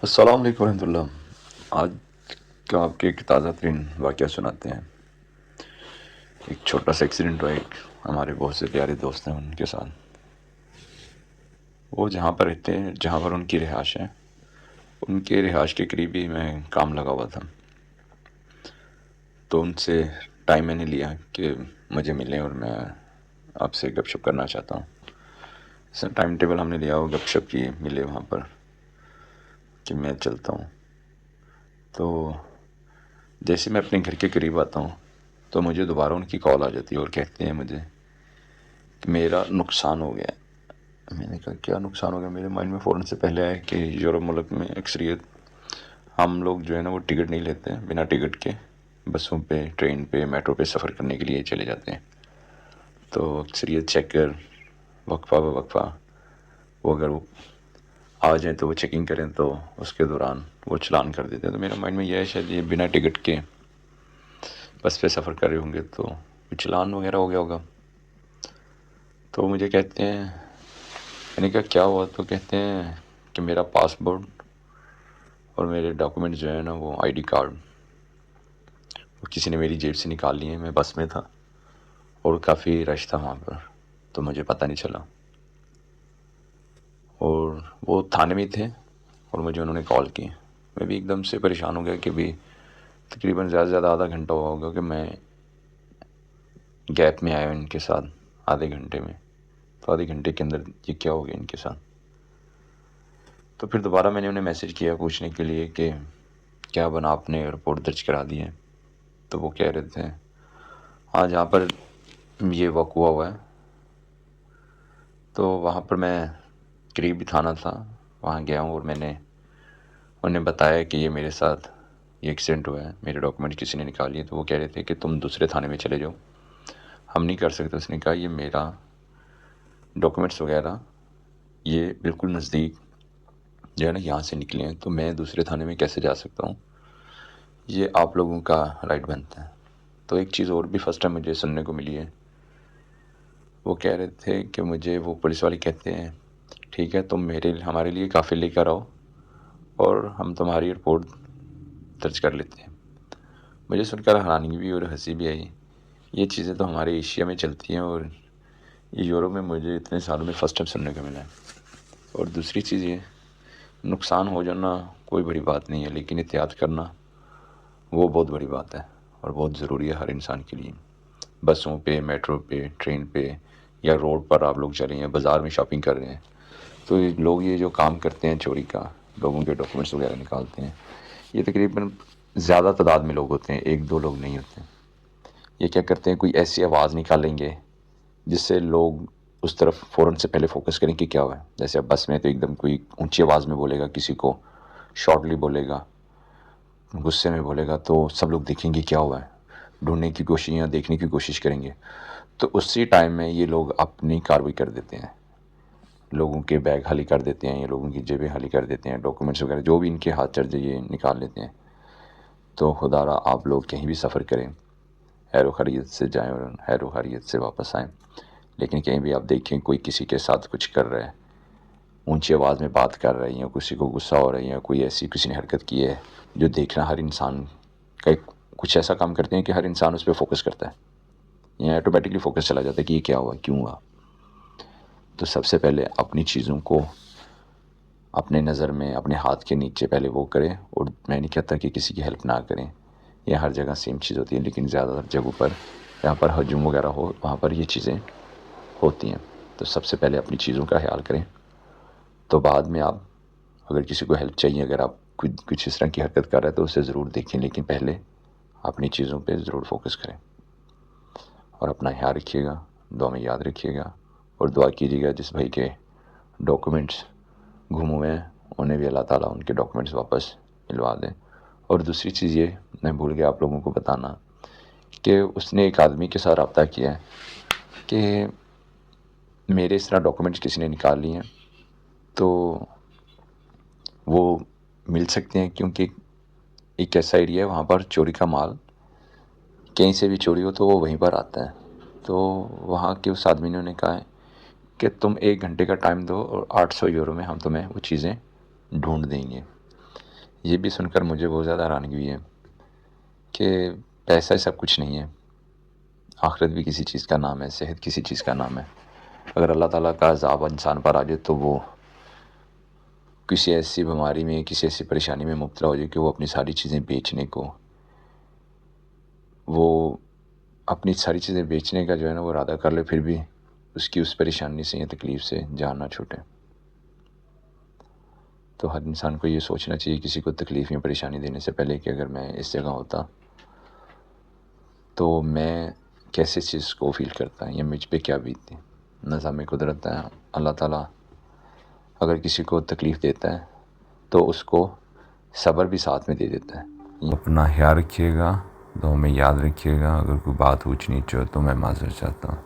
السلام علیکم ورحمۃ اللہ۔ آج کا آپ کے ایک تازہ ترین واقعہ سناتے ہیں۔ ایک چھوٹا سا ایکسیڈنٹ ہوا ایک ہمارے بہت سے پیارے دوست ہیں ان کے ساتھ۔ وہ جہاں پر رہتے ہیں، جہاں پر ان کی رہائش ہے، ان کے رہائش کے قریب ہی میں کام لگا ہوا تھا، تو ان سے ٹائم میں نے لیا کہ مجھے ملیں اور میں آپ سے گپ شپ کرنا چاہتا ہوں۔ سر ٹائم ٹیبل ہم نے لیا ہو، گپ شپ کیے، ملے وہاں پر کہ میں چلتا ہوں۔ تو جیسے میں اپنے گھر کے قریب آتا ہوں تو مجھے دوبارہ ان کی کال آ جاتی ہے اور کہتے ہیں مجھے کہ میرا نقصان ہو گیا۔ میں نے کہا کیا نقصان ہو گیا؟ میرے مائنڈ میں فوراً سے پہلے آیا کہ یورپ ملک میں اکثریت ہم لوگ جو ہے نا وہ ٹکٹ نہیں لیتے ہیں، بنا ٹکٹ کے بسوں پہ، ٹرین پہ، میٹرو پہ سفر کرنے کے لیے چلے جاتے ہیں۔ تو اکثریت چیک کر وقفہ بہ وقفہ وہ اگر وہ آ جائیں تو وہ چیکنگ کریں تو اس کے دوران وہ چلان کر دیتے ہیں۔ تو میرا مائنڈ میں یہ ہے شاید یہ بنا ٹکٹ کے بس پہ سفر کر رہے ہوں گے تو چلان وغیرہ ہو گیا ہوگا۔ تو مجھے کہتے ہیں، میں نے کہا کیا ہوا؟ تو کہتے ہیں کہ میرا پاسپورٹ اور میرے ڈاکومنٹ جو ہے نا وہ آئی ڈی کارڈ وہ کسی نے میری جیب سے نکال لیے ہیں۔ میں بس میں تھا اور کافی رش تھا وہاں پر، تو مجھے پتہ نہیں چلا، اور وہ تھانے میں تھے اور مجھے انہوں نے کال کی۔ میں بھی ایک دم سے پریشان ہو گیا کہ بھی تقریباً زیادہ سے زیادہ آدھا گھنٹہ ہوا ہوگا کہ میں گیپ میں آیا ہوں ان کے ساتھ، آدھے گھنٹے میں۔ تو آدھے گھنٹے کے اندر یہ کیا ہو گیا ان کے ساتھ؟ تو پھر دوبارہ میں نے انہیں میسج کیا پوچھنے کے لیے کہ کیا بنا، آپ نے رپورٹ درج کرا دی ہے؟ تو وہ کہہ رہے تھے ہاں جہاں پر یہ واقعہ ہوا ہے تو وہاں پر میں قریبی تھانہ تھا، وہاں گیا ہوں، اور میں نے انہیں بتایا کہ یہ میرے ساتھ یہ ایکسیڈنٹ ہوا ہے، میرے ڈاکومنٹ کسی نے نکال لیے۔ تو وہ کہہ رہے تھے کہ تم دوسرے تھانے میں چلے جاؤ، ہم نہیں کر سکتے۔ اس نے کہا یہ میرا ڈاکومنٹس وغیرہ یہ بالکل نزدیک جو ہے نا یہاں سے نکلے ہیں، تو میں دوسرے تھانے میں کیسے جا سکتا ہوں؟ یہ آپ لوگوں کا رائٹ بنتا ہے۔ تو ایک چیز اور بھی فرسٹ ٹائم مجھے سننے کو ملی ہے، وہ کہہ رہے تھے کہ مجھے وہ پولیس والے کہتے ہیں ٹھیک ہے تم ہمارے لیے کافی لے کر آؤ اور ہم تمہاری رپورٹ درج کر لیتے ہیں۔ مجھے سن کر حیرانگی بھی اور ہنسی بھی آئی۔ یہ چیزیں تو ہمارے ایشیا میں چلتی ہیں اور یہ یورپ میں مجھے اتنے سالوں میں فرسٹ ٹائم سننے کو ملا ہے۔ اور دوسری چیز یہ، نقصان ہو جانا کوئی بڑی بات نہیں ہے، لیکن احتیاط کرنا وہ بہت بڑی بات ہے اور بہت ضروری ہے ہر انسان کے لیے۔ بسوں پہ، میٹرو پہ، ٹرین پہ، یا روڈ پر آپ لوگ چلے ہیں، بازار میں شاپنگ کر رہے ہیں، تو لوگ یہ جو کام کرتے ہیں چوری کا، لوگوں کے ڈاکومنٹس وغیرہ نکالتے ہیں، یہ تقریباً زیادہ تعداد میں لوگ ہوتے ہیں، ایک دو لوگ نہیں ہوتے۔ یہ کیا کرتے ہیں، کوئی ایسی آواز نکالیں گے جس سے لوگ اس طرف فوراً سے پہلے فوکس کریں کہ کیا ہوا ہے۔ جیسے اب بس میں تو ایک دم کوئی اونچی آواز میں بولے گا، کسی کو شارٹلی بولے گا، غصے میں بولے گا، تو سب لوگ دیکھیں گے کیا ہوا ہے، ڈھونڈنے کی کوشش یا دیکھنے کی کوشش کریں گے۔ تو اسی ٹائم میں یہ لوگ اپنی کارروائی کر دیتے ہیں، لوگوں کے بیگ خالی کر دیتے ہیں یا لوگوں کی جیبیں خالی کر دیتے ہیں، ڈاکومنٹس وغیرہ جو بھی ان کے ہاتھ چڑھ جائے یہ نکال لیتے ہیں۔ تو خدا را آپ لوگ کہیں بھی سفر کریں، خیر و خیریت سے جائیں اور خیر و خیریت سے واپس آئیں، لیکن کہیں بھی آپ دیکھیں کوئی کسی کے ساتھ کچھ کر رہا ہے، اونچی آواز میں بات کر رہے ہیں یا کسی کو غصہ ہو رہا ہے یا کوئی ایسی کسی نے حرکت کی ہے جو دیکھنا ہر انسان کا کچھ ایسا کام کرتے ہیں کہ ہر انسان اس پہ فوکس کرتا ہے، یا آٹومیٹکلی فوکس چلا جاتا ہے کہ یہ کیا ہوا، کیوں ہوا۔ تو سب سے پہلے اپنی چیزوں کو اپنے نظر میں، اپنے ہاتھ کے نیچے پہلے وہ کریں، اور میں نہیں کہتا کہ کسی کی ہیلپ نہ کریں، یہ ہر جگہ سیم چیز ہوتی ہے، لیکن زیادہ تر جگہوں پر جہاں پر ہجوم وغیرہ ہو وہاں پر یہ چیزیں ہوتی ہیں۔ تو سب سے پہلے اپنی چیزوں کا خیال کریں، تو بعد میں آپ اگر کسی کو ہیلپ چاہیے، اگر آپ کچھ اس طرح کی حرکت کر رہے ہیں تو اسے ضرور دیکھیں، لیکن پہلے اپنی چیزوں پہ ضرور فوکس کریں اور اپنا خیال رکھیے گا، دعا میں یاد رکھیے گا، اور دعا کیجیے گا جس بھائی کے ڈاکومنٹس گم ہوئے ہیں انہیں بھی اللہ تعالیٰ ان کے ڈاکومنٹس واپس ملوا دیں۔ اور دوسری چیز یہ میں بھول گیا آپ لوگوں کو بتانا کہ اس نے ایک آدمی کے ساتھ رابطہ کیا ہے کہ میرے اس طرح ڈاکومنٹس کسی نے نکال لیے ہیں تو وہ مل سکتے ہیں، کیونکہ ایک ایسا ایریا ہے وہاں پر چوری کا مال کہیں سے بھی چوری ہو تو وہ وہیں پر آتا ہے۔ تو وہاں کے اس آدمی نے انہیں کہا ہے کہ تم 1 گھنٹے کا ٹائم دو اور 800 یورو میں ہم تمہیں وہ چیزیں ڈھونڈ دیں گے۔ یہ بھی سن کر مجھے بہت زیادہ حیرانگی ہوئی ہے کہ پیسہ سب کچھ نہیں ہے، آخرت بھی کسی چیز کا نام ہے، صحت کسی چیز کا نام ہے۔ اگر اللہ تعالیٰ کا عذاب انسان پر آ جائے تو وہ کسی ایسی بیماری میں، کسی ایسی پریشانی میں مبتلا ہو جائے کہ وہ اپنی ساری چیزیں بیچنے کو، وہ اپنی ساری چیزیں بیچنے کا جو ہے نا وہ ارادہ کر لے، پھر بھی اس کی اس پریشانی سے یا تکلیف سے جان نہ چھوٹے۔ تو ہر انسان کو یہ سوچنا چاہیے کسی کو تکلیف یا پریشانی دینے سے پہلے کہ اگر میں اس جگہ ہوتا تو میں کیسے اس چیز کو فیل کرتا یا مجھ پہ کیا بیتتی۔ نظام قدرت ہے، اللہ تعالیٰ اگر کسی کو تکلیف دیتا ہے تو اس کو صبر بھی ساتھ میں دے دیتا ہے۔ اپنا خیال رکھیے گا، دعاؤں میں یاد رکھیے گا۔ اگر کوئی بات اونچ نیچ ہو تو میں معذرت چاہتا ہوں۔